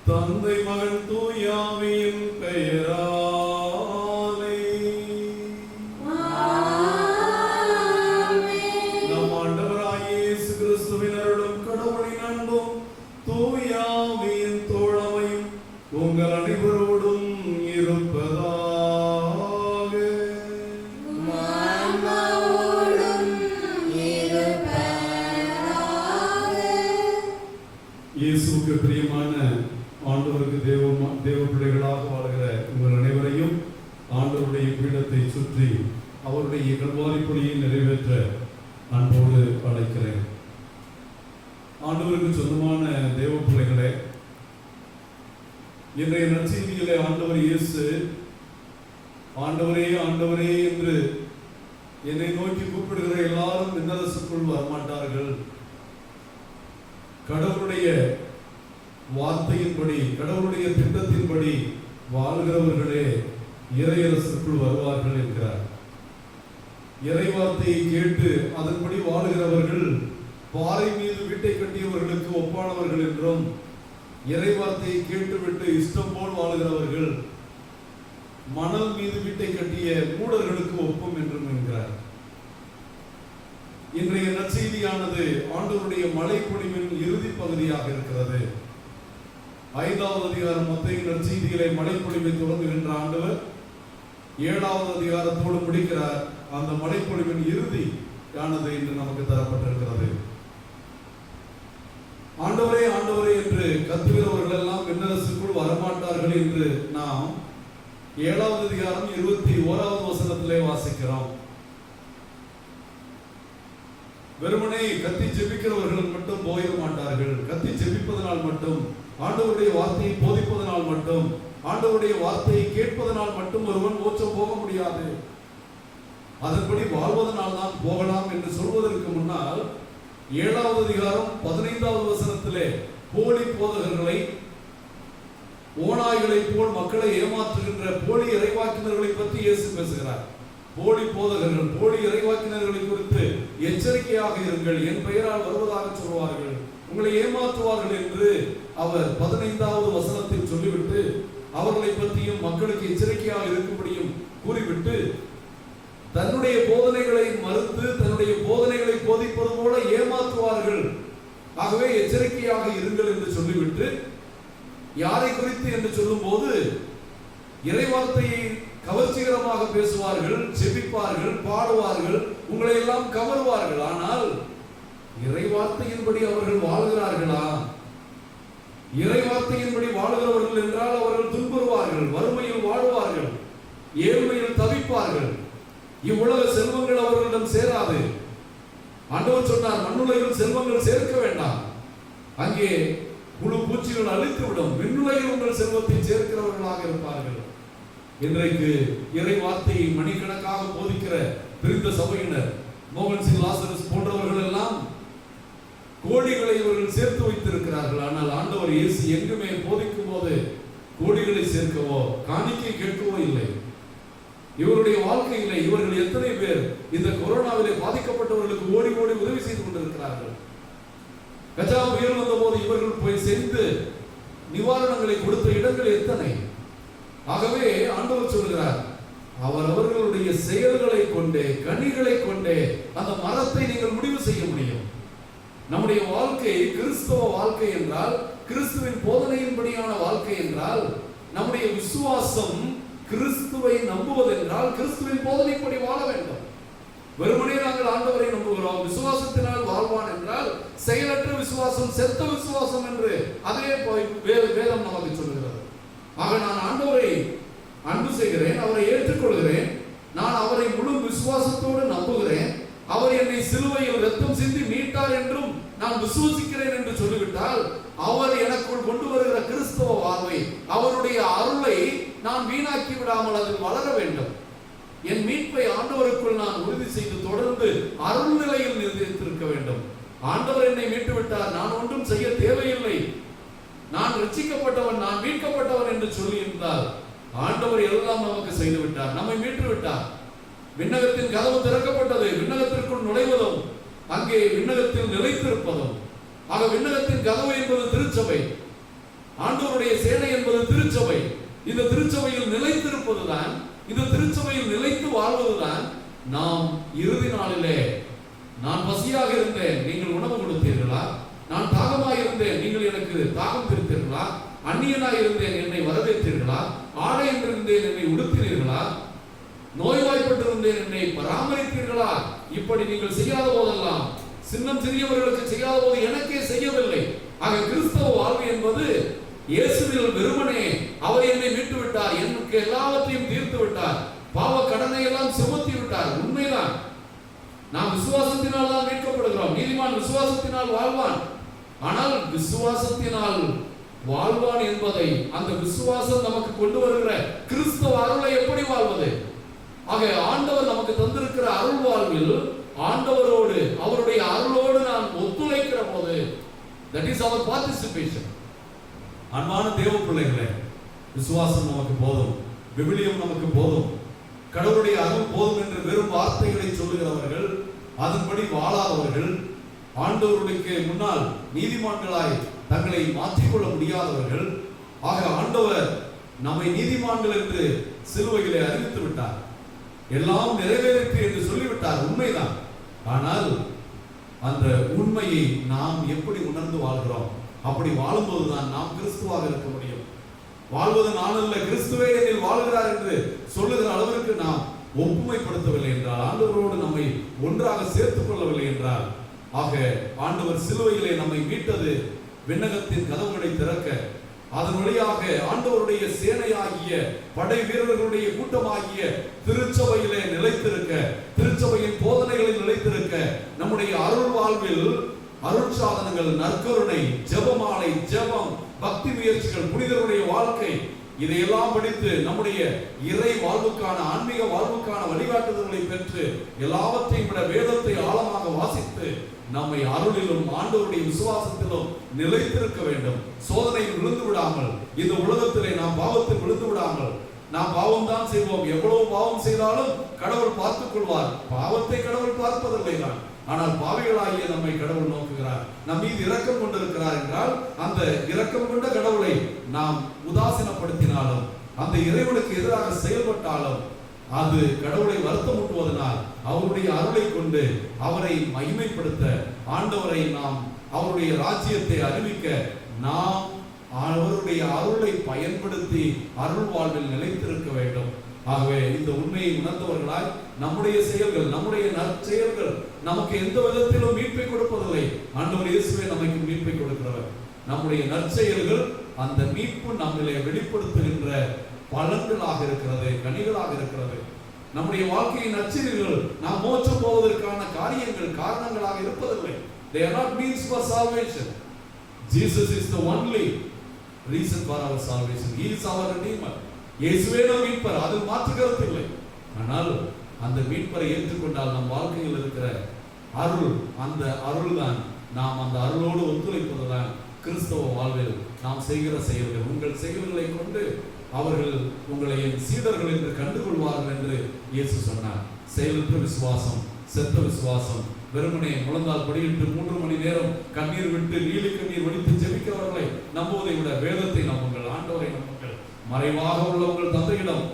தந்தை மகன் தூயாவின் பெயராலே நம் ஆண்டவராகிய இயேசு கிறிஸ்துவின் அருளும் கடவுளின் அன்பும் தூயாவின் தோழமையும் உங்கள் அனைவரோடும் இருப்பதாக. இயேசுவுக்கு பிரியமான ஆண்டவருக்கு தேவ பிள்ளைகளாக வாழ்கிற உங்கள் அனைவரையும் ஆண்டவருடைய பீடத்தை சுற்றி அவருடைய கல்வாரி பணியை நிறைவேற்ற அன்போடு அழைக்கிறேன். ஆண்டவருக்கு சொந்தமான தேவ பிள்ளைகளே, இன்றைய நற்செய்தியிலே ஆண்டவர் இயேசு ஆண்டவரே ஆண்டவரே என்று என்னை நோக்கி கூப்பிடுகிற எல்லாரும் விண்ணரசுக்குள் வரமாட்டார்கள், கடவுளுடைய வார்த்தையின்படி கடவுளுடைய திட்டத்தின்படி வாழ்கிறவர்களே இறையரசுக்குள் வருவார்கள் என்கிறார். இறை வார்த்தையை கேட்டு அதன்படி வாழ்கிறவர்கள் பாறை மீது வீட்டை கட்டியவர்களுக்கு ஒப்பானவர்கள் என்றும், இறை வார்த்தையை கேட்டுவிட்டு இஷ்டம் போல் வாழ்கிறவர்கள் மணல் மீது வீட்டை கட்டிய மூடர்களுக்கு ஒப்பும் என்றும் என்கிறார். இன்றைய நற்செய்தியானது ஆண்டவருடைய மழைப்பொழிவின் இறுதி பகுதியாக இருக்கிறது. 5வது அதிகாரம் மத்தேயு நற்செய்திகளை மழைப்பொழிவை தொடங்குகின்ற ஆண்டவர் 7வது அதிகாரத்தோடு முடிக்கிறார். அந்த மழைப்பொழிவின் இறுதியானது இன்று நமக்கு தரப்பட்டிருக்கிறது. ஆண்டவரே ஆண்டவரே என்று கத்துகிறவர்கள் எல்லாம் விண்ணரசுக்குள் வரமாட்டார்கள் என்று நாம் 7வது அதிகாரம் 21வது வசனத்திலே வாசிக்கிறோம். வெறுமனே கத்தி ஜெபிக்கிறவர்கள் மட்டும் போயிட மாட்டார்கள். கத்தி ஜெபிப்பதனால் மட்டும், ஆண்டவருடைய வார்த்தையை போதிப்பதனால் மட்டும், ஆண்டவருடைய வார்த்தையை கேட்பதனால் மட்டும் ஒருவன் மோட்சம் போக முடியாது. அதன்படி வாழ்வதனால் தான் போகலாம் என்று சொல்வதற்கு முன்னால் 7வது அதிகாரம் 15வது வசனத்திலே போலி போதகர்களை, ஓநாய்களை போல் மக்களை ஏமாற்றுகின்ற போலி இறைவாக்கினர்களை பற்றி இயேசு பேசுகிறார். போலி போதகர்கள், போலி இறைவாக்கினர்களை குறித்து எச்சரிக்கையாக இருங்கள், என் பெயரால் வருவதாக சொல்வார்கள், உங்களை ஏமாற்றுவார்கள் என்று அவர் 15வது வசனத்தில் சொல்லிவிட்டு அவர்களை பற்றியும் மக்களுக்கு எச்சரிக்கையாக இருக்கும்படியும் கூறிவிட்டு, தன்னுடைய போதனைகளை மறுத்து தன்னுடைய போதனைகளை போதிப்பது போல ஏமாற்றுவார்கள், ஆகவே எச்சரிக்கையாக இருங்கள் என்று சொல்லிவிட்டு, யாரை குறித்து என்று சொல்லும் போது இறைவார்த்தையை கவர்ச்சிகரமாக பேசுவார்கள், செபிப்பார்கள், பாடுவார்கள், உங்களை எல்லாம் கவருவார்கள். ஆனால் இறைவார்த்தையின்படி அவர்கள் வாழ்கிறார்களா? இறைவார்த்தையின்படி வாழ்கிறவர்கள் என்றால் அவர்கள் துன்புறுவார்கள், வறுமையில் வாழ்வார்கள், ஏழ்மையில் தவிப்பார்கள். இவ்வுலக செல்வங்கள் அவர்களிடம் சேராது. ஆண்டவர் சொன்னார், மண்ணுலகில் செல்வங்கள் சேர்க்க வேண்டாம், அங்கே புழு பூச்சிகள் அழித்துவிடும், விண்ணுலகில் உங்கள் செல்வத்தை சேர்க்கிறவர்களாக இருப்பார்கள். இன்றைக்கு இறை வார்த்தையை மணிக்கணக்காக போதிக்கிற பிரிந்த சபையினர், மோகன் சிங் லாசரஸ் போன்றவர்கள் எல்லாம் கோடிகளை இவர்கள் சேர்த்து வைத்திருக்கிறார்கள். ஆனால் ஆண்டவர் இயேசு எங்குமே போதிக்கும் போது கோடிகளை சேர்க்கவோ காணிக்கை கேட்கவோ இல்லை. இவருடைய வாழ்க்கையிலே இவர்கள் எத்தனை பேர் இந்த கொரோனாவிலே பாதிக்கப்பட்டவர்களுக்கு ஓடி ஓடி உதவி செய்து கொண்டிருக்கிறார்கள். கஜா புயல் வந்த போது இவர்கள் போய் சேர்ந்து நிவாரணங்களை கொடுத்த இடங்கள் எத்தனை. ஆகவே ஆண்டவர் சொல்கிறார், அவர்களுடைய செயல்களை கொண்டே கனிகளை கொண்டே அந்த மரத்தை நீங்கள் முடிவு செய்ய முடியும். நம்முடைய வாழ்க்கை கிறிஸ்தவ வாழ்க்கை என்றால், கிறிஸ்துவின் போதனையின்படியான வாழ்க்கை என்றால், நம்முடைய விசுவாசம் கிறிஸ்துவை நம்புவதென்றால் கிறிஸ்துவின் போதனைப்படி வாழ வேண்டும். வெறுமனே நாங்கள் ஆண்டவரை நம்புகிறோம், விசுவாசத்தினால் வாழ்வான் செயலற்ற விசுவாசம் செத்த விசுவாசம் என்று அதிலே போய் வேதம் நமக்கு சொல்லுகிறது. ஆக நான் ஆண்டவரை அன்பு செய்கிறேன், அவரை ஏற்றுக்கொள்கிறேன், நான் அவரை முழு விசுவாசத்தோடு நம்புகிறேன், அவர் என்னை சிலுவையில் இரத்தம் சிந்தி மீட்டார் என்றும் நான் விசுவாசிக்கிறேன் என்று சொல்லிவிட்டால், அவர் எனக்குள் கொண்டு வருகிற கிறிஸ்தவ வாழ்வை, அவருடைய அருளை நான் வீணாக்கி விடாமல் அதில் வளர வேண்டும். என் மீட்பை ஆண்டவருக்குள் நான் உறுதி செய்து தொடர்ந்து அருள் நிலையில் நிலைத்திருக்க வேண்டும். ஆண்டவர் என்னை மீட்டு விட்டார், நான் ஒன்றும் செய்ய தேவையில்லை, நான் ரட்சிக்கப்பட்டவன், நான் மீட்கப்பட்டவன் என்று சொல்லி இருந்தால், ஆண்டவர் எல்லாம் நமக்கு செய்து விட்டார், நம்மை மீட்டு விட்டார். விண்ணகத்தின் கதவு திறக்கப்பட்டது, விண்ணகத்திற்குள் நுழைவதும் அங்கே விண்ணகத்தில் நிலைத்திருப்பதும். ஆக விண்ணகத்தின் கதவு என்பது திருச்சபை, ஆண்டவருடைய சேனை என்பது திருச்சபை. இந்த திருச்சபையில் நிலைத்திருப்பதுதான், இந்த திருச்சபையில் நிலைத்து வாழ்வதுதான் நாம் இறுதி நாளிலே, நான் பசியாக இருந்தேன், நீங்கள் உணவு கொடுத்தீர்களா? நான் தாகமாக இருந்தேன், நீங்கள் எனக்கு தாகம் தீர்த்தீர்களா? அந்நியனாக இருந்தேன், என்னை வரவேற்றீர்களா? ஆடை என்றிருந்தேன், என்னை உடுத்தினீர்களா? நோய்வாய்ப்பட்டிருந்தேன், என்னை பராமரித்தீர்களா? இப்படி நீங்கள் செய்யாத போதெல்லாம், சின்னம் சிறியவர்களுக்கு செய்யாத போது எனக்கே செய்யவில்லை. ஆக கிறிஸ்தவ வாழ்வு என்பது இயேசுவில் வெறுமனே அவர் என்னை மீட்டு விட்டார், எனக்கு எல்லாவற்றையும் தீர்த்து விட்டார், பாவ கடனை எல்லாம் சுமத்தி விட்டார். உண்மைதான், நாம் விசுவாசத்தினால் தான் மீட்கப்படுகிறோம். நீதிமான் விசுவாசத்தினால் வாழ்வான். ஆனால் விசுவாசத்தினால் வாழ்வான் என்பதை, அந்த விசுவாசம் நமக்கு கொண்டு வருகிற கிறிஸ்தவ அருளை எப்படி வாழ்வது? ஆக ஆண்டவர் நமக்கு தந்திருக்கிற அருள் வாழ்வில் ஆண்டவரோடு, அவருடைய அருளோடு நாம் ஒத்துழைக்கிற போது, that is our participation. அன்பான தேவ பிள்ளைகளே, விசுவாசம் நமக்கு போதும், விவிலியம் நமக்கு போதும், கடவுளுடைய அருள் போதும் என்று வெறும் வார்த்தைகளை சொல்லுகிறவர்கள், அதன்படி வாழாதவர்கள், ஆண்டவருக்கு முன்னால் நீதிமான்களாய் தங்களை மாற்றிக்கொள்ள முடியாதவர்கள். ஆக ஆண்டவர் நம்மை நீதிமான்கள் என்று சிலுவையிலே அறிவித்து விட்டார், எல்லாம் நிறைவேறிற்று என்று சொல்லிவிட்டார். உண்மைதான். ஆனால் அந்த உண்மையை நாம் எப்படி உணர்ந்து வாழ்கிறோம்? அப்படி வாழும்போதுதான் நாம் கிறிஸ்துவாக இருக்க முடியும். வாழ்வது நான் அல்ல, கிறிஸ்துவே என்னில் வாழ்கிறார் என்று சொல்லுகிற அளவிற்கு நாம் ஒப்புமைப்படுத்தவில்லை என்றால், ஆண்டவரோடு நம்மை ஒன்றாக சேர்த்துக் கொள்ளவில்லை என்றால், ஆக ஆண்டவர் சிலுவையிலே நம்மை மீட்டது விண்ணகத்தின் கதவுகளை திறக்க, அதன் வழியாக ஆண்டவருடைய சேனையாகிய படை வீரர்களுடைய கூட்டமாகிய திருச்சபையிலே நிலைத்திருக்க, திருச்சபையின் போதனைகளில் நிலைத்திருக்க, நம்முடைய அருள் வாழ்வில் அருட்சாதனங்கள், நற்கருணை, ஜெபமாலை, ஜெபம், பக்தி முயற்சிகள், புனிதருடைய வாழ்க்கை, இதையெல்லாம் படித்து நம்முடைய இறை வாழ்வுக்கான, ஆன்மீக வாழ்வுக்கான வழிகாட்டுதல்களை பெற்று, எல்லாவற்றையும் விட வேதத்தை ஆழமாக வாசித்து நம்மை அருளிலும் ஆண்டவருடைய விசுவாசத்திலும் நிலைத்திருக்க வேண்டும். சோதனையில் விழுந்து விடாமல், இந்த உலகத்திலே நாம் பாவத்தில் விழுந்து விடாமல், நாம் பாவம் தான் செய்வோம், எவ்வளவு பாவம் செய்தாலும் கடவுள் பார்த்துக் கொள்வார். பாவத்தை கடவுள் பார்ப்பதில்லை தான், ஆனால் பாவிகளாகிய நம்மை கடவுள் நோக்குகிறார், நம் மீது இரக்கம் கொண்டிருக்கிறார் என்றால், அந்த இரக்கம் கொண்ட கடவுளை நாம் உதாசீனப்படுத்தினாலும், அந்த இறைவனுக்கு எதிராக செயல்பட்டாலும், அது கடவுளை வருத்தமூட்டுவதனால் அவருடைய அருளை கொண்டு அவரை மகிமைப்படுத்த, ஆண்டவரை நாம் அவருடைய ராஜ்யத்தை அறிவிக்க, நாம் அவருடைய அருளை பயன்படுத்தி அருள் வாழ்வில் நிலைத்திருக்க வேண்டும். ஆகவே இந்த உண்மையை உணர்ந்தவர்களாய் நம்முடைய செயல்கள், நம்முடைய நற்செயல்கள் நமக்கு எந்த விதத்திலும் மீட்பை கொடுப்பதில்லை. ஆண்டவர் இயேசுவே நமக்கு மீட்பை கொடுக்கிறவர். நம்முடைய நற்செயல்கள் அந்த மீட்பு நம்மளை வெளிப்படுத்துகின்ற பலன்களாக இருக்கிறது, கனிகளாக இருக்கிறது. நம்முடைய வாழ்க்கையின் நற்செயல்கள் நாம் மோட்சம் போவதற்கான காரியங்கள், காரணங்களாக இருப்பதில்லை. They are not means for salvation. Jesus is the only reason for our salvation. He is our redeemer. இயேசுவே நம் மீட்பர், அதில் மாற்று கருத்து இல்லை. ஆனால் அந்த மீட்பரை ஏற்றுக்கொண்டால் நம் வாழ்க்கையில் இருக்கிற அருள், அந்த அருள் தான், நாம் அந்த அருளோடு ஒத்துழைப்பதுதான் கிறிஸ்தவ வாழ்வில் நாம் செய்கிற செயல்கள். உங்கள் செயல்களை கொண்டு அவர்கள் உங்களை என் சீடர்கள் என்று கண்டுகொள்வார்கள் என்று இயேசு சொன்னார். செயலற்ற விசுவாசம், செத்த விசுவாசம், வெறுமனே முழந்தால் படியிட்டு 3 மணி நேரம் கண்ணீர் விட்டு நீலி கண்ணீர் வடித்து ஜெபிக்கிறவர்களை நம்புவதை விட வேதத்தை நம்புங்கள், ஆண்டவரை நம்புங்கள். மறைவாக உள்ள உங்கள் தந்தையிடம்,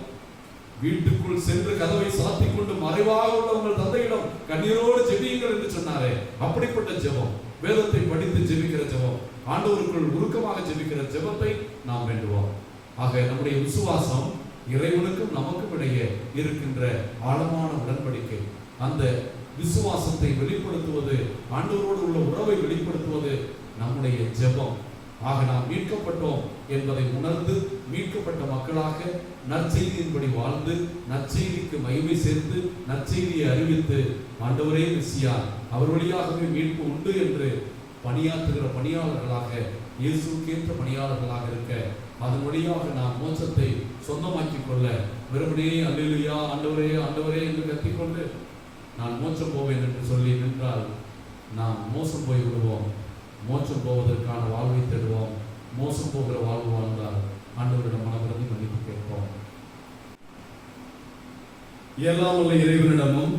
வீட்டுக்குள் சென்று கதவை சாத்திக் கொண்டு மறைவாக உள்ள உங்கள் தந்தையிடம் கண்ணீரோடு ஜெபியுங்கள் என்று சொன்னாரே, அப்படிப்பட்ட ஜெபம், வேதத்தை படித்து ஜெபிக்கிற ஜெபம், ஆண்டவருக்குள் உருக்கமாக ஜெபிக்கிற ஜெபத்தை நாம் வேண்டுவோம். ஆக நம்முடைய விசுவாசம் இறைவனுக்கும் நமக்கும் இடையே இருக்கின்ற ஆழமான உடன்படிக்கை. அந்த விசுவாசத்தை வெளிப்படுத்துவது, ஆண்டவரோடு உள்ள உறவை வெளிப்படுத்துவது நம்முடைய ஜெபம். ஆக நாம் மீட்கப்பட்டோம் என்பதை உணர்ந்து மீட்கப்பட்ட மக்களாக நற்செய்தியின்படி வாழ்ந்து நற்செய்திக்கு மகிமை சேர்த்து நற்செய்தியை அறிவித்து ஆண்டவரே மெசியா, அவர் வழியாகவே மீட்பு உண்டு என்று பணியாற்றுகிற பணியாளர்களாக, இயேசுக்கேற்ற பணியாளர்களாக இருக்க, அதன் வழியாக நாம் மோட்சத்தை சொந்தமாக்கிக் கொள்ள வெறுமனே அல்லேலூயா ஆண்டவரே ஆண்டவரே என்று கத்திக்கொண்டு நான் மோட்சம் போவேன் என்று சொல்லி நின்றால் நாம் மோசம் போய் விடுவோம். மோட்சம் போவதற்கான வாழ்வை தேடுவோம். மோசம் போகிற வாழ்வு வாழ்ந்தால் ஆண்டவரிடம் மனதிறங்கி மன்னிப்பு கேட்போம். எல்லாம் உள்ள இறைவனிடமும்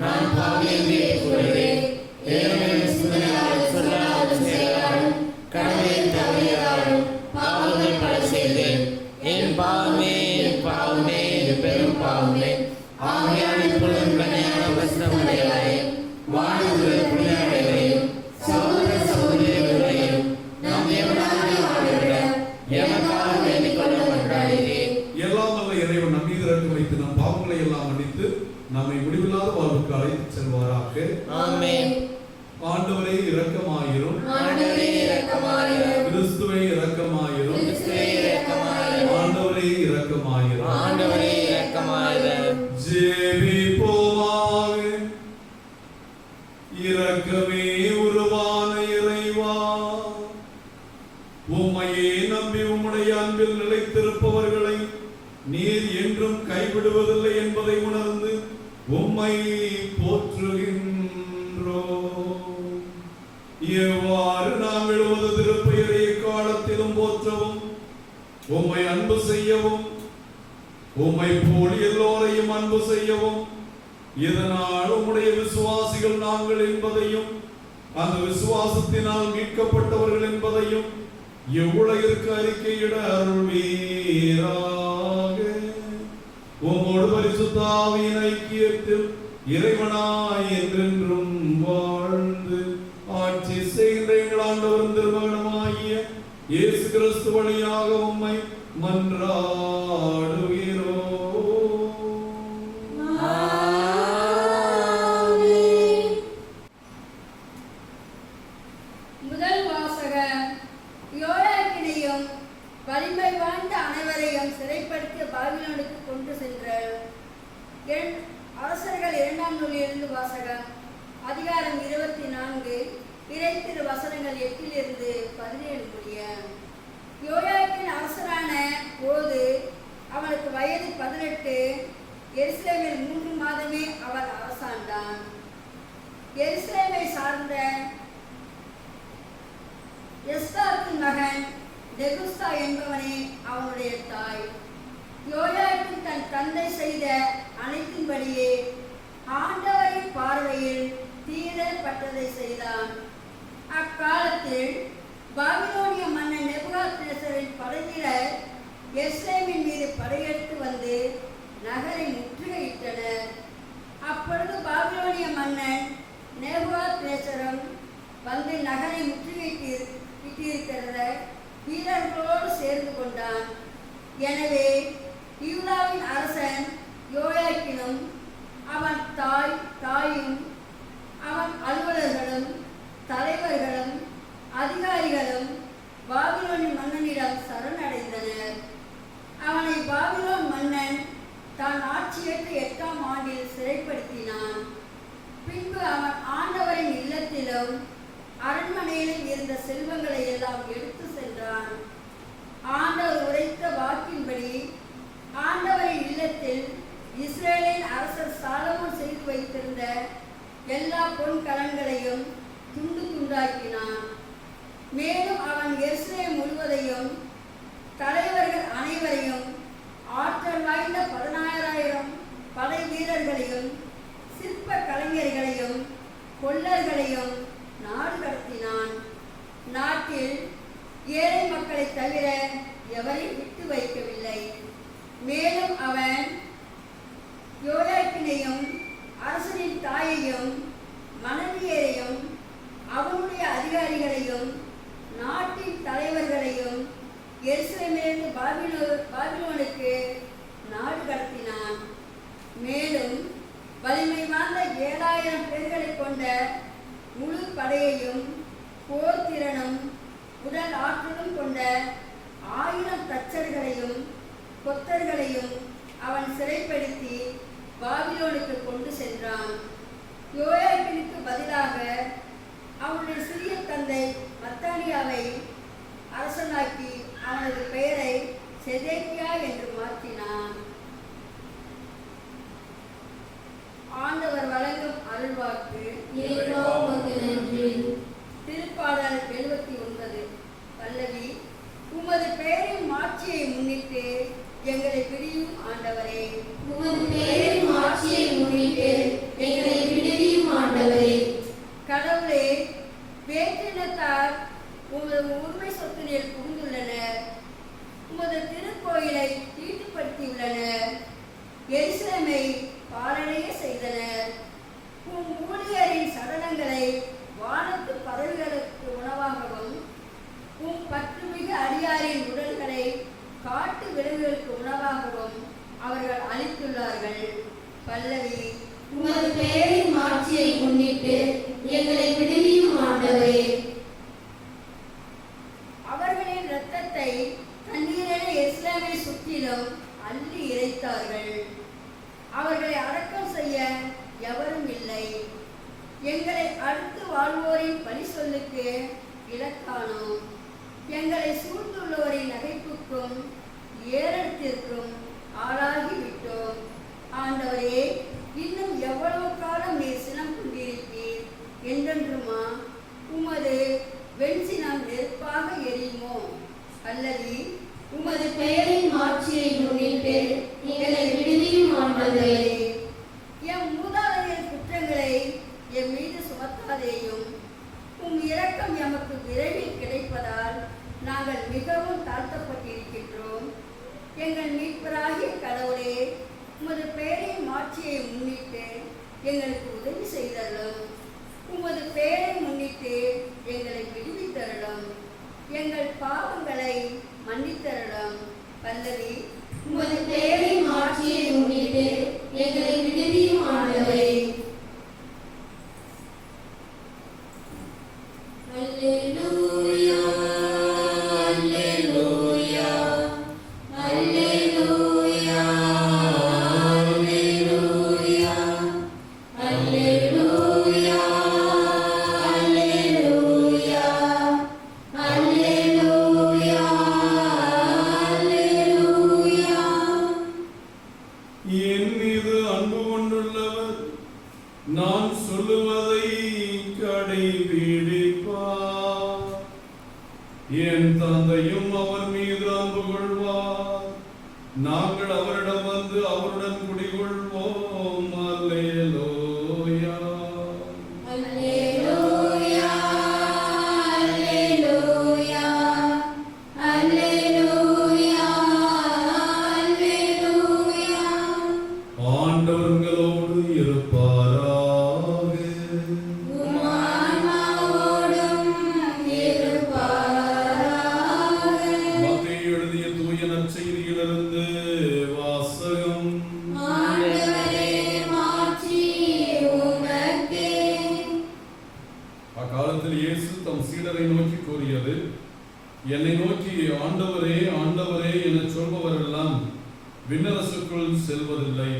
நான் பாவியென்று ஏற்றுக்கொள்கிறேன். ஏனெனில் சிந்தனையாலும் சொல்லாலும் செயலாலும் கடமையில் தவறியதாலும் பாவங்கள் பல செய்தேன். என் பாவமே என் பாவமே என் பெரும் பாவமே. ஆகையால் இப்பொழுது கன்னியான வசனமுடையவரையும் வாழ்வுள்ள புனிதரையும் சகோதர சகோதரிகளையும் நம் தேவனாகிய ஆண்டவரிடம் எமக்காக வேண்டிக் கொள்ள மன்றாடுகிறேன். எல்லாம் வல்ல இறைவன் நம் மீது இரக்கம் வைத்து நம் பாவங்களை எல்லாம் மன்னித்து நம்மை முடிவில்லாத வாழ்வுக்கு அழைத்து செல்வாராக. ஆமென். ஆண்டவரே இரக்கமாயிரும். ஆண்டவரே இரக்கமாயிரும். கிறிஸ்துவே இரக்கமாயிரும். கிறிஸ்துவே இரக்கமாயிரும். ஆண்டவரே இரக்கமாயிரும். ஆண்டவரே இரக்கமாயிரும். ஜெபிப்போமாக. இரக்கமே உருவான இறைவா, உம்மையே நம்பி உம்முடைய அன்பில் நிலைத்திருப்பவர்களை நீர் என்றும் கைவிடுவதில்லை என்பதை உணர்ந்து உம்மை போற்றுகின்றோம். எவ்வாறு நாம் எழுவது திருப்பெயரை காலத்திலும் போற்றவும் உம்மை அன்பு செய்யவும் உம்மை போல் எல்லோரையும் அன்பு செய்யவும், இதனால் உம்முடைய விசுவாசிகள் நாங்கள் என்பதையும் அந்த விசுவாசத்தினால் மீட்கப்பட்டவர்கள் என்பதையும் இவ்வுலகிற்கு அறிக்கையிட அருள்வீராக. உம்மோடு பரிசுத்த ஆவியின் ஐக்கியத்தில் இறைவனாய் என்றென்றும் வாழ்ந்து ஆட்சி செய்கின்ற எங்கள் ஆண்டவரும் திருமகனுமாகிய இயேசு கிறிஸ்து வழியாக உம்மை மன்றாடுகிறோம். முதல் வாசகம். யோயாக்கீனையும் வலிமை வாய்ந்த அனைவரையும் சிறைப்படுத்தி பாபிலோனுக்கு கொண்டு சென்ற அரசர்கள் 2ஆம் நூலிலிருந்து வாசகம். அதிகாரம் 24, இறைத்திரு வசனங்கள் 8 17 முடிய. யோயாக்கீன் அரசரான போது அவனுக்கு வயது 18. எருசலேமில் 3 மாதமே அவன் அரசாண்டான். எருசலேமை சார்ந்த எஸ்தாத்தின் மகன் நெகுஸ்தா என்பவனே அவனுடைய தாய். யோயாக்கீன் தன் தந்தை செய்த அனைத்தின்படியே ஆண்டவரின் பார்வையில் தீரப்பட்டதை செய்தான். அக்காலத்தில் பாபிலோனிய மன்னன் நேபுகாத்நேசரின் படையினர் எருசலேமின் மீது படையெடுத்து வந்து நகரை முற்றுகையிட்டனர். அப்பொழுது பாபிலோனிய மன்னன் நேபுகாத்நேசரும் வந்து நகரை முற்றுகையிட்டிருக்கிற வீரர்களோடு சேர்ந்து கொண்டான். எனவே யூதாவின் அரசன் யோயாக்கீனும் அவன் தாயும் அவன் அலுவலர்களும் தலைவர்களும் அதிகாரிகளும் பாபிலோனின் மன்னனிடம் சரணடைந்தனர். அவனை பாபிலோன் மன்னன் தான் ஆட்சியேற்ற 8ஆம் ஆண்டில் சிறைப்படுத்தினான். பின்பு அவன் ஆண்டவரின் இல்லத்திலும் அரண்மனையிலும் இருந்த செல்வங்களை எல்லாம் எடுத்து சென்றான். ஆண்டவர் உரைத்த வாக்கின்படி ஆண்டவரின் இல்லத்தில் இஸ்ரேலின் அரசர் சாலமோன் செய்து வைத்திருந்த எல்லா பொன்கலன்களையும் துண்டு துண்டாக்கினான். மேலும் அவன் எருசலேம் முழுவதையும் தலைவர்கள் அனைவரையும் ஆற்றல் வாய்ந்த 16,000 படை வீரர்களையும் சிற்ப கலைஞர்களையும் கொல்லர்களையும் நாடு கடத்தினான். நாட்டில் ஏழை மக்களை தவிர எவரையும் விட்டு வைக்கவில்லை. மேலும் அவன் யோயாக்கீனையும் அரசனின் தாயையும் மனைவியரையும் அவனுடைய அதிகாரிகளையும் நாட்டின் தலைவர்களையும் எருசலேமிலிருந்து பாபிலோனுக்கு நாடு கடத்தினான். மேலும் 3000 பேர்களை கொண்ட முழு படையையும் போர் திறனும் உடல் ஆற்றலும் கொண்ட 1000 தச்சர்களையும் கொத்தர்களையும் அவன் சிறைப்படுத்தி பாபிலோனுக்கு கொண்டு சென்றான். யோயாக்கீனுக்கு பதிலாக அவனுடைய சிறிய தந்தை மத்தானியாவை அரசனாக்கி அவனது பெயரை செதேக்கியா என்று மாற்றினான். ஆண்டவர் வழங்கும் அருள்வாக்கு. திருப்பாடல் 79. பல்லவி. உமது பெயரின் மாட்சியை முன்னிட்டு எங்களை பிடியும் ஆண்டவரே. உமது பெயரின் மாட்சியை முன்னிட்டு எங்களை விடுவியும் ஆண்டவரே. கடவுளே, வேற்றினத்தார் உமது உரிமை சொத்தினில் புகுந்துள்ளனர். உமது திருக்கோயிலை தீட்டுப்படுத்தியுள்ளனர். எருசலேமை பாழடைய செய்தனர். உம் ஊழியரின் சடலங்களை வானத்து பறவைகளுக்கு உணவாகவும் உம் பற்றுமிகு அடியாரின் உடல்களை காட்டு விலங்குகளுக்கு உணவாகவும் அவர்கள் அளித்துள்ளார்கள். பல்லவி. உமது பெயரின் மாட்சியை முன்னிட்டு எங்களை விடுவியும் ஆண்டவரே. அவர்களின் இரத்தத்தை தண்ணீரென எருசலேமை சுற்றிலும் அள்ளி இறைத்தார்கள். அவர்களை அடக்கம் செய்ய எவரும் இல்லை. எங்களை அடுத்து வாழ்வோரின் பழி சொல்லுக்கு இலக்கானோம். எங்களை சூழ்ந்துள்ளோரின் நகைப்புக்கும் ஏளனத்திற்கும் ஆளாகிவிட்டோம். ஆண்டவரே, இன்னும் எவ்வளவு காலம் நீர் சினம் கொண்டிருப்பீர்? என்றென்றுமா உமது வெண்சினம் நெருப்பாக எரியுமோ? அல்லது உமது பெயரின் மாட்சியை முன்னிட்டு எங்களை விடுவியும் ஆண்டவரே. எம் மூதாதையர் குற்றங்களை எம் மீது சுமத்தாதேயும். உம் இரக்கம் எமக்கு விரைவில் கிடைப்பதால் நாங்கள் மிகவும் தாழ்த்தப்பட்டிருக்கின்றோம். எங்கள் மீட்பராகிய கடவுளே, உமது பெயரின் மாட்சியை முன்னிட்டு எங்களுக்கு உதவி செய்தருளும். உமது பெயரை முன்னிட்டு எங்களை விடுவித்தருளும். எங்கள் பாவங்களை மன்னித்தருளும். பல்லவி. உமது பெயரின் மாட்சியை முன்னிட்டு எங்களை விடுவியும் ஆண்டவரே. அல்லேலூயா, அல்லேலூயா, அல்லேலூயா, அல்லேலூயா, அல்லேலூயா, அல்லேலூயா, அல்லேலூயா, அல்லேலூயா. என் மீது அன்பு கொண்டுள்ளவர் நான் சொல்லுவதை கடைபிடிப்பார். என் தந்தையும் அவர் மீது அன்பு கொள்வார். நாங்கள் அவரிடம் வந்து அவருடன் குடிகொள்வோம். அல்லேலூயா. அல்லேலூயா, அல்லேலூயா, அல்லேலூயா, அல்லேலூயா. ஆண்டவர் உங்களோடு இருப்பாராக. உம் ஆன்மாவோடும் இருப்பாராக. மத்தேயு எழுதிய தூய நற்செய்தியிலிருந்து வாசகம். ஆண்டவரே, மாட்சி உமக்கே. அக்காலத்தில் இயேசு தம் சீடரை நோக்கி கூறியது, என்னை நோக்கி ஆண்டவரே ஆண்டவரே என சொல்பவரெல்லாம் விண்ணரசுக்குள் செல்வதில்லை,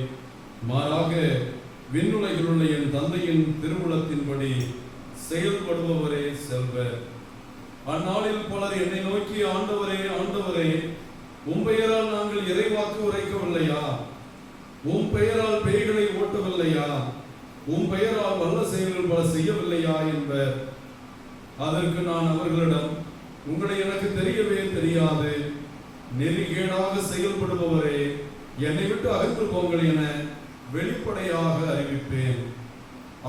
மாறாக விண்ணுலகில் உள்ள என் தந்தையின் திருவுளத்தின்படி செயல்படுபவரே செல்வர். அந்நாளில் பலர் என்னை நோக்கி ஆண்டவரே ஆண்டவரே, உம் பெயரால் நாங்கள் இறைவாக்கு உரைக்கவில்லையா? உம் பெயரால் பேய்களை ஓட்டவில்லையா? உம் பெயரால் வல்ல செயல்கள் பல செய்யவில்லையா என்பர். அதற்கு நான் அவர்களிடம், உங்களை எனக்கு தெரியவே தெரியாது. நெறிகேடாக செயல்படுபவரே, என்னை விட்டு அகன்று போங்கள் என வெளிப்படையாக அறிவிப்பேன்.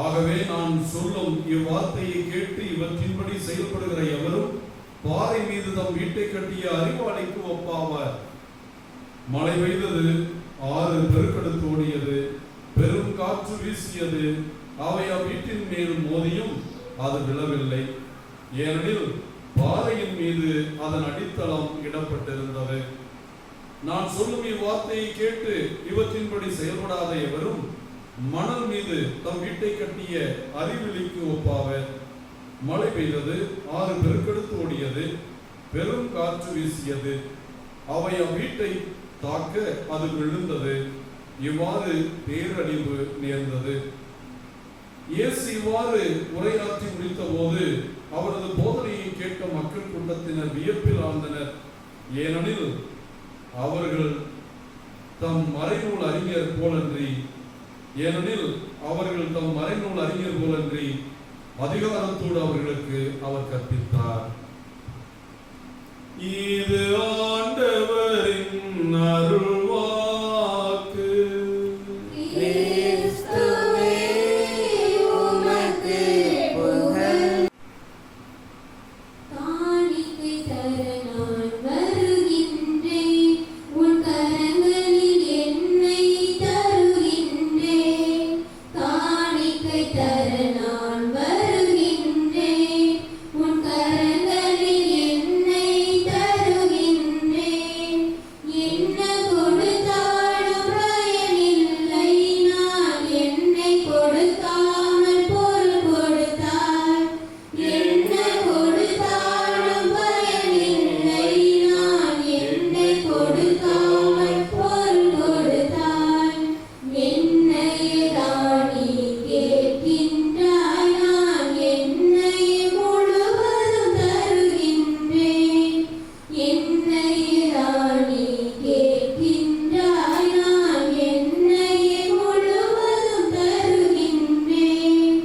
ஆகவே நான் சொல்லும் இவ்வார்த்தையை கேட்டு இவற்றின்படி செயல்படுகிற எவரும் பாறை மீது தம் வீட்டை கட்டிய அறிவாளிக்கு ஒப்பாவார். மழை பெய்தது, ஆறு பெருக்கெடுத்து ஓடியது, பெரும் காற்று வீசியது, அவை அவ்வீட்டின் மேல் மோதியும் அது விழவில்லை, ஏனெனில் பாறையின் மீது அதன் அடித்தளம் இடப்பட்டிருந்தது. நான் சொல்லும் இவ்வார்த்தையை கேட்டு இவற்றின்படி செயல்படாத எவரும் மணல் மீது தம் வீட்டை கட்டிய அறிவிலிக்கு ஒப்பாவர். மழை பெய்தது, ஆறு பெருக்கெடுத்து ஓடியது, பெரும் காற்று வீசியது, அவை அவ்வீட்டை தாக்க அது விழுந்தது. இவ்வாறு பேரழிவு நேர்ந்தது. இயேசு இவ்வாறு உரையாற்றி முடித்த போது அவரது போதனையை கேட்ட மக்கள் கூட்டத்தினர் வியப்பில் ஆழ்ந்தனர். ஏனெனில் அவர்கள் தம் மறைநூல் அறிஞர் போலன்றி அதிகாரத்தோடு அவர்களுக்கு அவர் கற்பித்தார். இது ஆண்டவரின் அருள்வாக்கு. கிறிஸ்துவே உமக்கு புகழ். காணிக்கை தர நான் வருகின்றேன், உன் கரங்களில் என்னை தருகின்றேன். காணிக்கை தர நான் வருகின்றேன், உன் கரங்களில் என்னை தருகின்றேன். என்ன கொடுத்தாலும் பயனில்லை, நான் என்னை கொடுக்காமல் பொருள் கொடுத்தாய். என்ன கொடுத்தாலும் பயனில்லை, நான் என்னை கொடுக்காமல் பொருள் கொடுத்தாய். என்னையே ராணி கேட்கின்றாய், நான் என்னையே முழுவதும் தருகின்றேன். என்னையே ராணி கேட்கின்றாய், நான் என்னையே முழுவதும் தருகின்றேன்.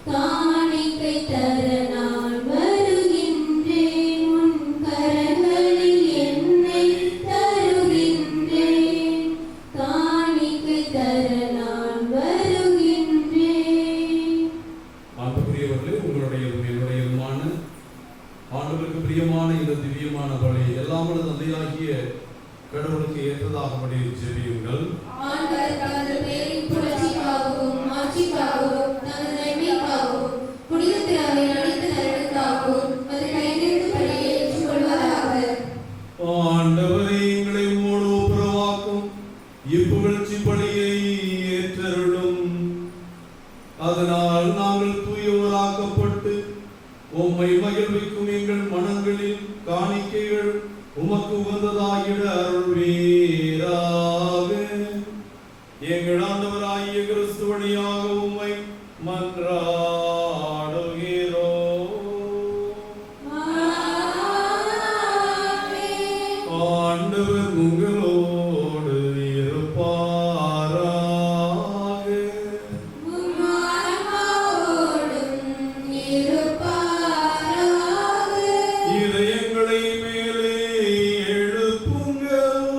காணிக்கை தர நான் வருகின்றேன், உன் கரங்களில் என்னை தருகின்றேன். காணிக்கை தர நான் வருகின்றேன். அன்புக்குரியவர்களே, என்னுடையதுமான ஆண்டவருக்கு பிரியமான இந்த திவ்யமான பலி எல்லாம் வல்ல தந்தையாகிய கடவுளுக்கு ஏற்றதாகபடி ஜெபியுங்கள். ஆண்டவர் தமது பெயரின் புகழ்ச்சிக்காகவும் மாட்சிக்காகவும் தமது நன்மைக்காகவும் புனித திராவின் அனைத்து நலனுக்காகவும் அது கையெழுத்து பலியை ஏற்றுக்கொள்வாராக. ஆண்டவரே, எங்களை உம்மோடு ஒப்புரவாக்கும் இப்புகழ்ச்சி பலியை ஏற்றருளும். அதனால் நாங்கள் தூயவராக்கப்பட்டு உம்மை மகிழ்விக்கும் எங்கள் மனங்களில் காணிக்கைகள் உமக்கு உகந்ததாகிட அருள்வீராக. எங்கள் ஆண்டவராகிய கிறிஸ்து வழியாக உம்மை மன்றாடுகிறோம். ஆமென். ஆண்டவர் உங்களோடு இருப்பாராக. உம் ஆன்மாவோடும் இருப்பாராக. இதயங்களை மேலே எழுப்புங்கள்.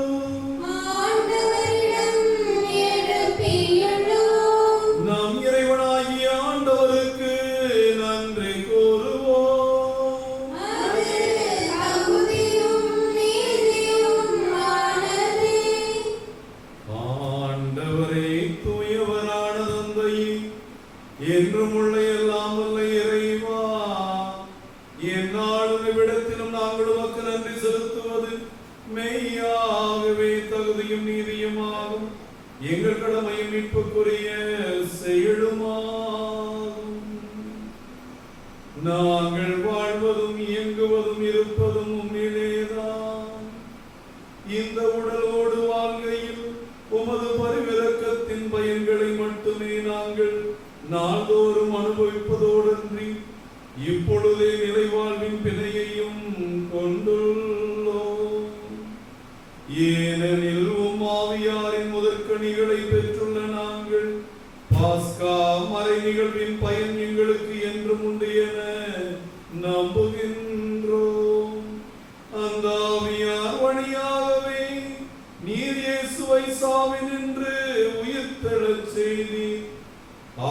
ஆண்டவரிடம் எழுப்பியுள்ளோம். நம் இறைவனாகிய ஆண்டவருக்கு நன்றி கூறுவோம். அது தகுதியும் நீதியுமானதே. ஆண்டவரே, தூயவரான தந்தையே, என்றும் உள்ள எல்லாம் வல்ல இறைவா, எந்நாளும் இவ்விடத்திலும் நாங்கள் உமக்கு நன்றி செலுத்துவது மெய்யாகவே தகுதியும் நீதியுமாகும். எங்கள் கடமையும் மீட்புக்குரிய செயலுமாகும். நாங்கள் வாழ்வதும் இயங்குவதும் இருப்பதும் உம்மிலேதான். இந்த உடலோடு வாழ்கையில் உமது பரிவிரக்கத்தின் பயன்களை மட்டுமே நாங்கள் நாள்தோறும் அனுபவிப்பதோடன்றி இப்பொழுதே நிலைவாழ்வின் பிணையையும் கொண்டுள்ளோம். ஏனெனில் உம் ஆவியாரின் முதற்கனிகளை பெற்றுள்ள நாங்கள் பாஸ்கா மறை நிகழ்வின் பயன் எங்களுக்கு என்றும் உண்டு என நம்புகின்றோம். அந்த ஆவியார் வழியாகவே நீர் இயேசுவை சாவினின்று உயிர்த்தெழச் செய்தீர்.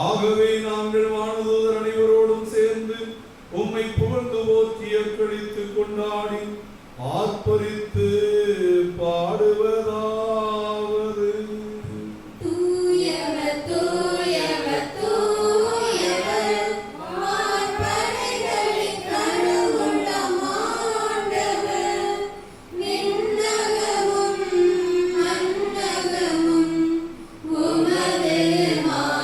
ஆகவே நாங்கள் வானதூதர் அனைவரோடும் சேர்ந்து உம்மை புகழ்ந்து போற்றி அக்களித்து கொண்டாடி ஆர்ப்பரித்து பாடுவதாவது. தூயவர் தூயவர் தூயவர், வான்படைகளின் கடவுளாம் ஆண்டவர். விண்ணகமும் மண்ணகமும் உமது மாட்சியால்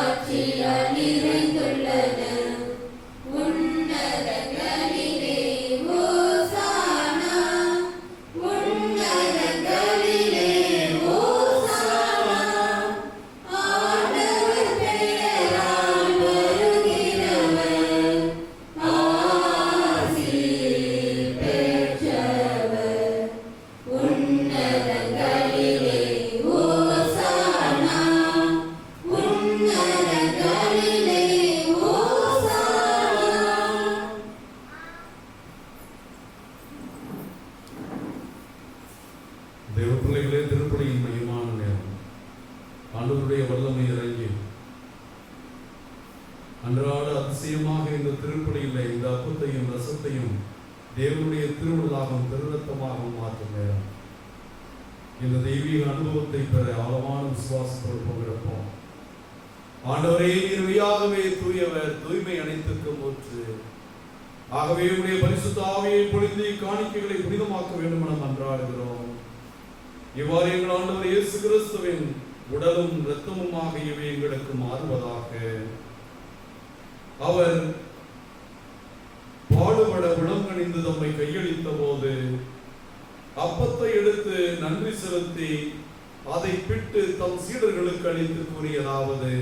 இந்த திருப்பலியில் இந்த அப்பத்தையும் ரசத்தையும் தேவனுடைய திருவிழாகவும் திருரத்தமாகவும் மாற்றும் நேரம். இந்த தெய்வீக அனுபவத்தை பெற ஆழமான விசுவாசத்தோடு பங்கிருப்போம். ஆண்டவரே, நீர் மெய்யாகவே தூயவர், தூய்மை அனைத்துக்கும் ஊற்று. ஆகவே உடைய பரிசுத்த ஆவியை பொழிந்து காணிக்கைகளை புனிதமாக்க வேண்டும் என மன்றாடுகிறோம். இவ்வாறு எங்கள் ஆண்டவர் இயேசு கிறிஸ்துவின் உடலும் இரத்தமுமாக இவை எங்களுக்கு மாறுவதாக. அவர் பாடுபட உளங்கணிந்து தம்மை கையளித்த போது அப்பத்தை எடுத்து நன்றி செலுத்தி அதை பிட்டு தம் சீடர்களுக்கு அளித்து கூறியதாவது: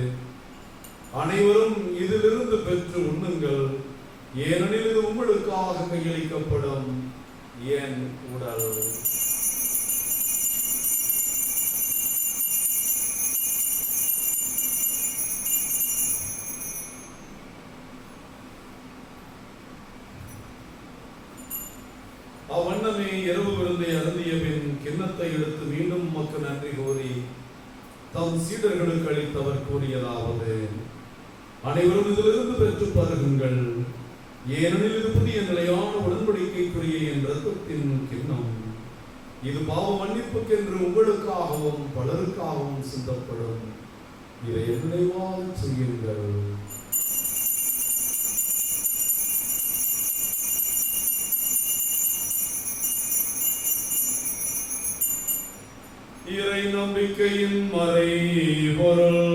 அனைவரும் இதிலிருந்து பெற்று உண்ணுங்கள், ஏனெனில் இது உங்களுக்காக கையளிக்கப்படும் என் உடல். அவ்வண்ணமே இரவு விருந்தை அருந்திய பின் கிண்ணத்தை எடுத்து மீண்டும் உமக்கு நன்றி கூறி தம் சீடர்களுக்கு அளித்தவர் கூறியதாவது: அனைவரும் இதிலிருந்து பெற்று பருகுங்கள், ஏனெனில் இது புதிய நிலையான உடன்படிக்கைக்குரிய என் இரத்தத்தின் கிண்ணம். இது பாவ மன்னிப்புக்கென்று உங்களுக்காகவும் பலருக்காகவும் சிந்தப்படும். இதை நினைவாக செய்யுங்கள். இறை நம்பிக்கையின் மறைபொருள்.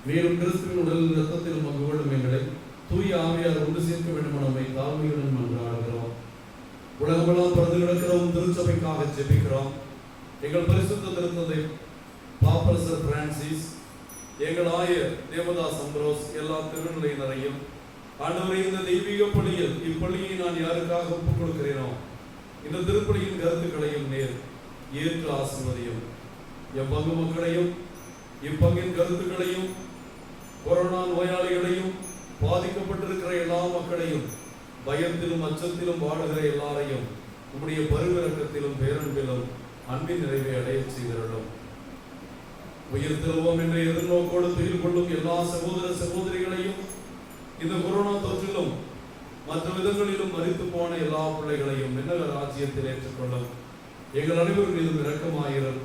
மேலும் கிறிஸ்துவின் உடல் இரத்தத்தில் மகிழும் எங்களை தூய ஆவியார் ஒன்று சேர்க்க வேண்டும் நம்மை தாழ்மையுடன் மன்றாடுகிறோம். உலகமெல்லாம் பிறந்து கிடக்கிறோம் திருச்சபைக்காக ஜெபிக்கிறோம். எங்கள் பரிசுத்த திருத்தந்தை பாப்பரசர் பிரான்சிஸ், எங்கள் ஆயர் தேவதாஸ் அம்ப்ரோஸ், எல்லா திருநிலையினரையும் ஆண்டவரே, இந்த தெய்வீக பள்ளியில் இப்பள்ளியை நான் யாருக்காக ஒப்புக் கொடுக்கிறேனோ இந்த திருப்பலியின் கருத்துக்களையும் நேர் ஏற்று ஆசிர்வதியும். எப்பங்கு மக்களையும் இப்பங்கின் கருத்துக்களையும் கொரோனா நோயாளிகளையும் பாதிக்கப்பட்டிருக்கிற எல்லா மக்களையும் பயத்திலும் அச்சத்திலும் வாடுகிற எல்லாரையும் உம்முடைய பரிவிரக்கத்திலும் பேரன்பிலும் அன்பின் நிறைவை அடைய செய்திருடும். உயிர் திருவோம் என்ற எதிர்நோக்கோடு துயில் கொள்ளும் எல்லா சகோதர சகோதரிகளையும் இந்த கொரோனா தொற்றிலும் மற்ற விதங்களிலும் மரித்து போன எல்லா பிள்ளைகளையும் விண்ணக ராஜ்யத்தில் ஏற்றுக்கொள்ளும். எங்கள் அனைவரும் மீதும் இரக்கமாயிரும்.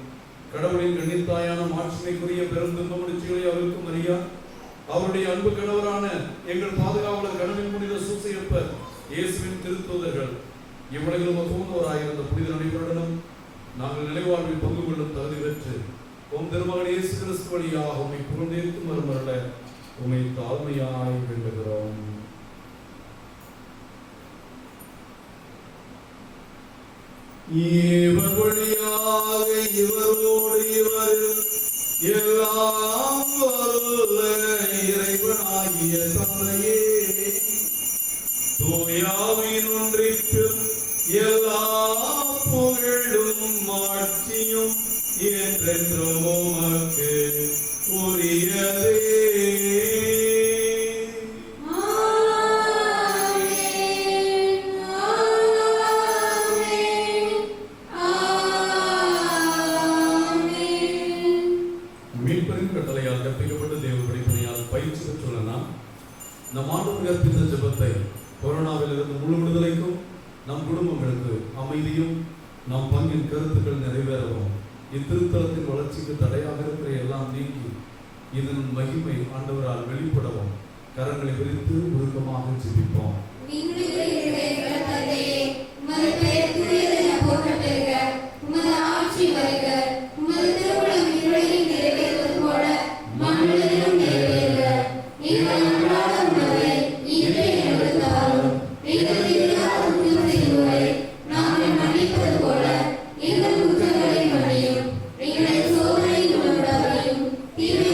கடவுளின் கண்ணித்தாயான மாட்சிமைக்குரிய பெரும் துன்ப முடிச்சுகளை அவருக்கும் அறியா அவருடைய அன்பு கணவரான எங்கள் பாதுகாவலர் கடவுளின் புனித சூசையப்பர் இயேசுவின் திருத்தூதர்கள் இவ்வுலகிலும் மகோனோராயிருந்த புனித அனைவருடனும் நாங்கள் நிலைவாழ்வில் பங்கு கொள்ளும் தகுதி பெற்று உம் திருமகன் இயேசு கிறிஸ்து வழியாக உம்மை புகழ்ந்தேற்கும் மறுமருள உம்மை தாழ்மையாய் வேண்டுகிறோம். இவர் வழியாக இவரோடு இவர் எல்லாம் வல்ல இறைவனாகிய தந்தையே, தூயாவின் ஒன்றிற்கும் எல்லா புகழும் ஆட்சியும் என்றென்றும் உமக்கு உரியதே. நம் ஆண்டவர் கற்பித்த ஜெபத்தை கொரோனாவில் இருந்து முழு விடுதலைக்கும் நம் குடும்பங்களுக்கு அமைதியும் நம் பங்கின் கருத்துக்கள் நிறைவேறவும் இத்திருத்தலத்தின் வளர்ச்சிக்கு தடையாக இருக்கிற எல்லாம் நீங்கி இதன் மகிமை ஆண்டவரால் வெளிப்படவும் கரங்களை விரித்து உருக்கமாக ஜெபிப்போம். எங்கள் குற்றங்களை மன்னியும், எங்களை சோதனைக்கு உள்ளாக்காதேயும், தீமை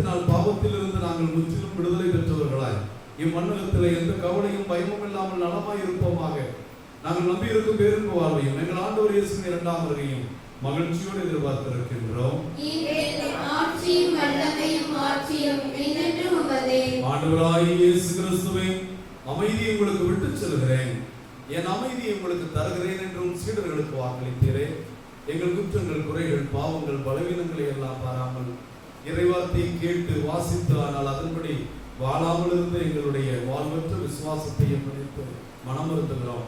இரக்கத்தினால் பாவத்திலிருந்து நாங்கள் முற்றிலும் விடுதலை பெற்றவர்களாய் இம்மண்டலத்தில் எந்த கவலையும் பயமும் இல்லாமல் நலமாய் இருப்போமாக. நாங்கள் நம்பியிருக்கும் பேருந்து வாழ்வையும் எங்கள் ஆண்டவர் இயேசுவின் இரண்டாம் வருகையும் மகிழ்ச்சியோடு எதிர்பார்த்திருக்கின்றோம். ஆட்சியும் வல்லமையும் ஆட்சியும் என்றென்றும் உமதே. ஆண்டவராகிய இயேசு கிறிஸ்துவே, அமைதியை உங்களுக்கு விட்டுச் செல்கிறேன், என் அமைதியை உங்களுக்கு தருகிறேன் என்றும் சீடர்களுக்கு வாக்களித்தீரே. எங்கள் குற்றங்கள், குறைகள், பாவங்கள், பலவீனங்களை எல்லாம் பாராமல் இறைவார்த்தையை கேட்டு வாசித்து ஆனால் அதன்படி வாழாமல் இருந்த எங்களுடைய வாழ்வற்ற விசுவாசத்தையும் நினைத்து மனம் வருத்துகிறோம்.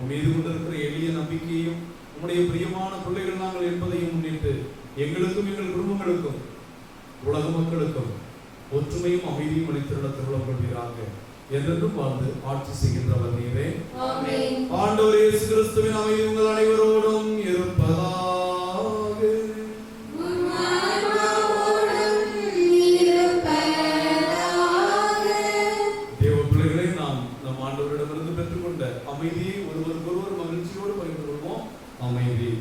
மீது கொண்டிருக்கிற எளிய நம்பிக்கையும் உம்முடைய பிரியமான பிள்ளைகள் நாங்கள் என்பதையும் முன்னிட்டு எங்களுக்கும் எங்கள் குடும்பங்களுக்கும் உலக மக்களுக்கும் ஒற்றுமையும் அமைதியும் அளித்திருட திருவிழம் கொள்வீராக. என்றென்றும் வாழ்ந்து ஆட்சி செய்கின்றவர் நீரே. ஆண்டவர் இயேசு கிறிஸ்துவின் அமைதி உங்கள் அனைவரோடும் இருப்பதாக. தேவ பிள்ளைகளை நாம் நம் ஆண்டவரிடமிருந்து பெற்றுக்கொண்ட அமைதியை ஒருவருக்கொருவர் மகிழ்ச்சியோடு பகிர்ந்து கொள்வோம். அமைதி.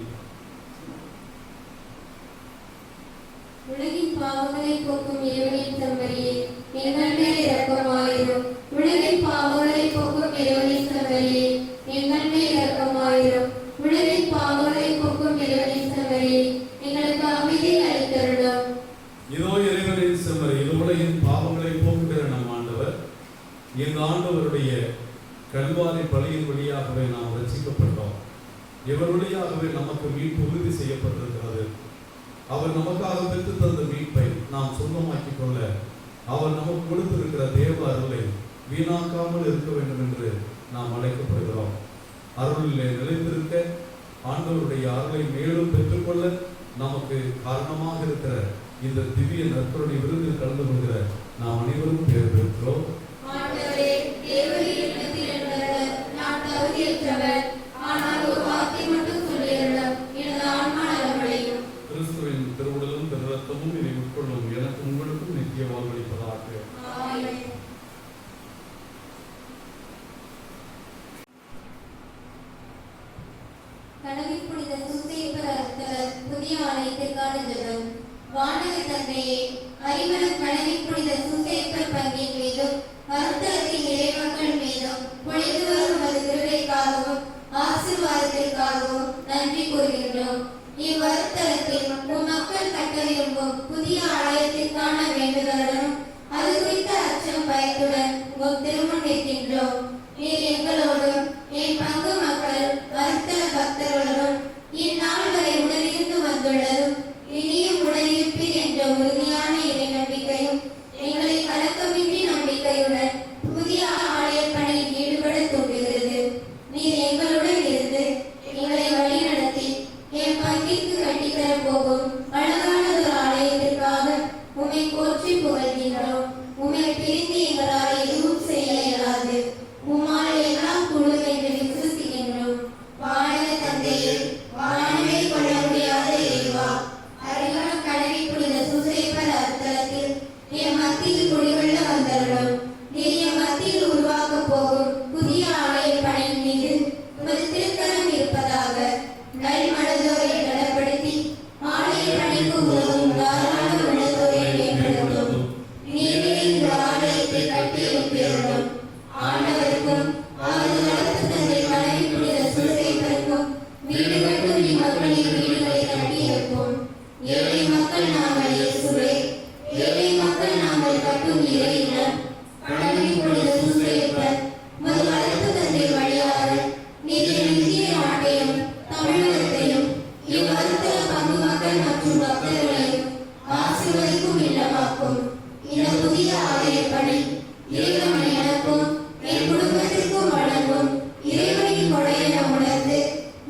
உலகின் பாவங்களை போக்கும் இறைவனின் செம்மறியே, எங்கள் மேல் இரக்கமாயிரும். உலகின் பாவங்களை போக்கும் இறைவனின் செம்மறியே, எங்கள் மேல் இரக்கமாயிரும். உலகின் பாவங்களை போக்கும் இறைவனின் செம்மறியே, எங்களுக்கு அமைதி அளித்தருளும். இதோ இறைவனின் செம்மறி, இது உலகின் பாவங்களை போக்குகிற நம் ஆண்டவர். இந்த ஆண்டவருடைய கல்வாரி பலியின் வழியாகவே நாம் ரட்சிக்கப்பட்டோம். இவர் வழியாகவே நமக்கு மீட்பு உறுதி செய்யப்பட்டிருக்கிறது. அவர் நமக்காக பெற்று தந்த மீட்பை நாம் சொந்தமாக்கிக் கொள்ள அவர் நமக்கு கொடுத்திருக்கிற தேவ அருளை வீணாக்காமல் இருக்க வேண்டும் என்று நாம் அழைக்கப்படுகிறோம். அருளிலே நிலைத்திருக்க, ஆண்டவருடைய அருளை மேலும் பெற்றுக்கொள்ள நமக்கு காரணமாக இருக்கிற இந்த திவ்ய நற்கருணை விருந்தில் கலந்து கொள்கிற நாம் அனைவரும் பேர் பெற்றோம். நான் தகுதியற்றவர், ஆனால் ஒரு வார்த்தை மட்டும் சொல்லியிருந்தால் எனது ஆன்மா நலமடையும். கிறிஸ்துவின் திருவுடலும் திருரத்தமும் இதை உட்கொள்ளும் எனக்கு உங்களுக்கும் நித்திய வாழ்வளிப்பதாக. கடவுள் புனித சூசையப்பர் அர்த்தவர் புதிய ஆலயத்திற்கான ஜெபம். வானக தந்தையே, அறிவனம் கடவுள் புனித சூசையப்பர் பங்கின் மீதும் அர்த்தத்தின் இறைமக்கள் மீதும் பொழிந்து வரும் அது கிருபைக்காகவும் ஆசீர்வாதத்திற்காகவும் நன்றி கூறுகின்றோம். இவ்வருத்தலத்தில் மக்கள் கட்ட விரும்பும் புதிய ஆலயத்திற்கான வேண்டுதலுடன் அது குறித்த அச்சம் பயத்துடன் திருமணம் நிற்கின்றோம். நீர் எங்களோடும் என் பங்கு மக்கள் வருத்தல பக்தர்களுடன் இந்நாள் வரை உடனிருந்து வந்துள்ளதும் இனியும் உடனிருப்பீர் என்ற உறுதியான இறை நம்பிக்கையும் எங்களை கலக்கமின்றி நம்பிக்கையுடன் புதிய ஆலய பணியில் ஈடுபட தூண்டுகிறது. நீர் எங்களுடன் இருந்து எங்களை வழிநடத்தி என் பங்கிற்கு கட்டித்தர போகும் அழகானதொரு ஆலயத்திற்காக உம்மை போற்றி புகழ்கின்றோம். உம்மை பிரிந்து எங்களால் எதுவும் செய்ய இயலாது. உம்மால் எல்லாம் கூடும் என்று விசுவசிக்கின்றோம். வானக தந்தையே, வானமே கொள்ள முடியாத இறைவா, அறிவனம் கடவுள் புனித சூசையப்பர் அர்த்தலத்தில் என் மத்தியில் குடிகொள்ள வந்தருளும். நீர் என் மத்தியில் உருவாக்க போகும் புதிய ஆலய பணியின் மீது உமது திருக்கரம் இருப்பதாக. நல்மனதோரை நலப்படுத்தி ஆலய பணிக்கு உதவும் தாராள உள்ளதோரை மேம்படுத்தும். நீரே இந்த ஆலயத்தை கட்டியிருப்பீர்களும் ஆண்டவருக்கும் அவரது வளர்த்து தந்தை கடவுள் புனித சூசையப்பருக்கும் வீடு கட்டும் இம்மக்களின் வீடுகளை கட்டியிருப்போம். ஏழை மக்கள் நாங்கள் இயேசுவே, ஏழை மக்கள் நாங்கள் கட்டும் இறையினம் கடவுள் புனித சூசையப்பர் உமது வளர்த்து தந்தை வழியாக நீர் இந்திய நாட்டையும் தமிழகத்தையும் இவ்வருத்தல பங்கு மக்கள் மற்றும் பக்தர்களையும் ஆசீர்வதிக்கும் இல்லமாக்கும். இந்த புதிய ஆலய பணி இறைவன் எனக்கும் என் குடும்பத்திற்கும் வழங்கும் இறைவனின் கொடையென உணர்ந்து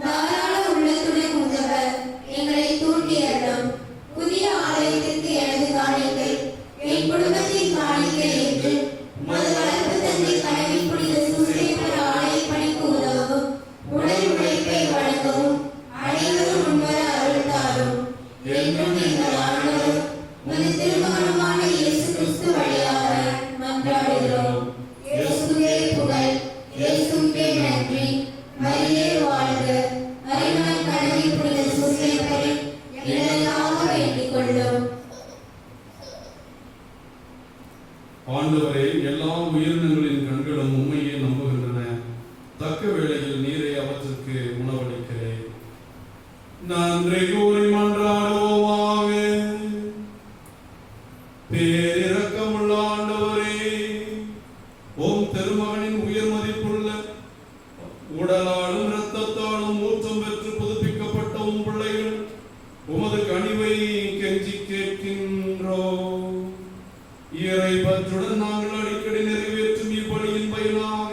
தாராள உள்ளத்துடன் உதவ எங்களை தூண்டியறலும். புதிய ஆலயத்திற்கு எனது காணிக்கை என் குடும்பத்தின் காணிக்கை என்று உமது வளர்ப்பு தந்தை கடவுள் புனித சூசையப்பர் ஆலய பணிக்கு உதவும் உடல் உழைப்பை வழங்கவும் அனைவரும் முன்வர அருள்தாரும். என்றும் எங்கள் ஆண்டவரும் உமது திருமகனுமான இயேசு கிறிஸ்து வழியாக மன்றாடுகிறோம். ஆண்டவரே, எல்லா உயிரினங்களின் கண்களும் உண்மையை நம்புகின்றன. தக்க வேளையில் நீரை அவற்றுக்கு உணவளிக்கிறேன். நன்றி கூறி மன்றாடுவோமாக. பேரிரக்கமுள்ள ஆண்டவரே, உம் திருமகனின் உயர் மதிப்புள்ள உடலாலும் இரத்தத்தாலும் ஊற்றம் பெற்று புதுப்பிக்கப்பட்ட உம் பிள்ளைகள் உமது கனிவை கெஞ்சி கேட்கின்றோம். இறை பற்றுடன் நாங்கள் அடிக்கடி நிறைவேற்றும் இப்பலியின் பயனாக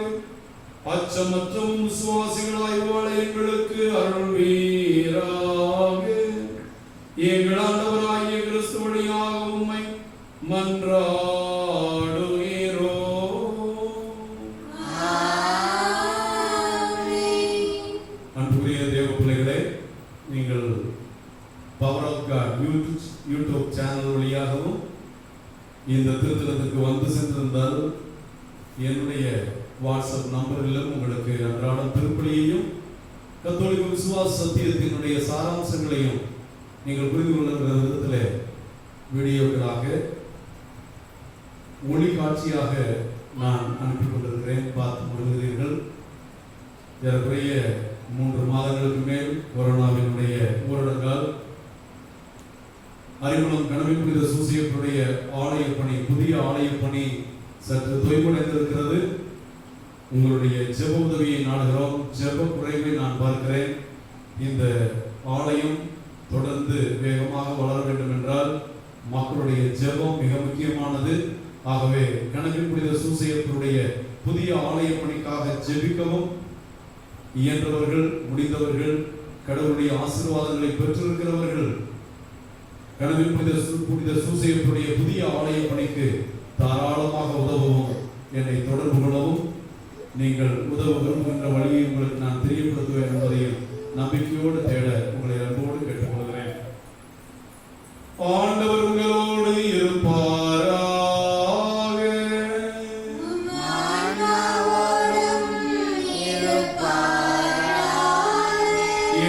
அச்சமற்றும் விசுவாசிகளாய் வாழ எங்களுக்கு அருள்வீராக. எங்கள் ஆண்டவராகிய கிறிஸ்து வழியாக உம்மை மன்றாடுகிறோம். அன்புக்குரிய தேவ பிள்ளைகளே, நீங்கள் power of God YouTube channel வழியாகவும் இந்த திருத்தலத்துக்கு வந்து சென்றிருந்தால் என்னுடைய வாட்ஸ்அப் நம்பரிலும் உங்களுக்கு அன்றாடம் திருப்பலியையும் கத்தோலிக்க விசுவாச சத்தியத்தினுடைய சாராம்சங்களையும் நீங்கள் புரிந்து கொள்ளுகிற விதத்தில் வீடியோக்களாக ஒளி காட்சியாக நான் அனுப்பி கொண்டிருக்கிறேன். பார்த்து வருகிறீர்கள். ஏறக்குறைய 3 மாதங்களுக்கு மேல் கொரோனாவினுடைய ஊரடங்கால் அறிமுகம் கனவின் புனித சூசியப்பருடைய ஆலய பணி, புதிய ஆலய பணி சற்று தொய்வடைந்திருக்கிறது. உங்களுடைய ஜெப உதவியை நாடுகிறோம். ஜெப குறைவை நான் பார்க்கிறேன். இந்த ஆலயம் தொடர்ந்து வேகமாக வளர வேண்டும் என்றால் மக்களுடைய ஜெபம் மிக முக்கியமானது. ஆகவே கனவின் புனித சூசியப்பருடைய புதிய ஆலய பணிக்காக ஜெபிக்கவும், இயன்றவர்கள், முடிந்தவர்கள், கடவுளுடைய ஆசீர்வாதங்களை பெற்றிருக்கிறவர்கள் கனவின் புனித சூசியப்பருடைய புதிய ஆலய பணிக்கு தாராளமாக உதவவும், என்னை தொடர்பு கொள்ளவும். நீங்கள் உதவ விரும்புகின்ற வழியை உங்களுக்கு நான் தெரியப்படுத்துவேன் என்பதையும் நம்பிக்கையோடு தேட உங்களை அன்போடு கேட்டுக்கொள்கிறேன். ஆண்டவர் உங்களோடு இருப்பாராக.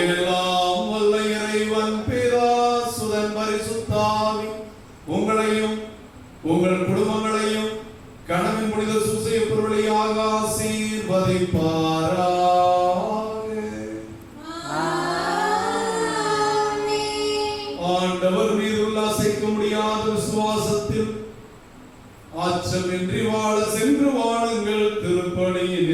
எல்லாம் வல்ல இறைவன் பிதா, சுதன், பரிசுத்த ஆவி உங்களையும் உங்கள் குடும்பங்களையும் கனவின் புனித சூசியப்பர் வழியாக ஆசீர்வதிப்பாராக. ஆண்டவர் மீதுள்ள அசைக்க முடியாத விசுவாசத்தில் அச்சமின்றி வாழ சென்று வாழுங்கள். திருப்பணியில்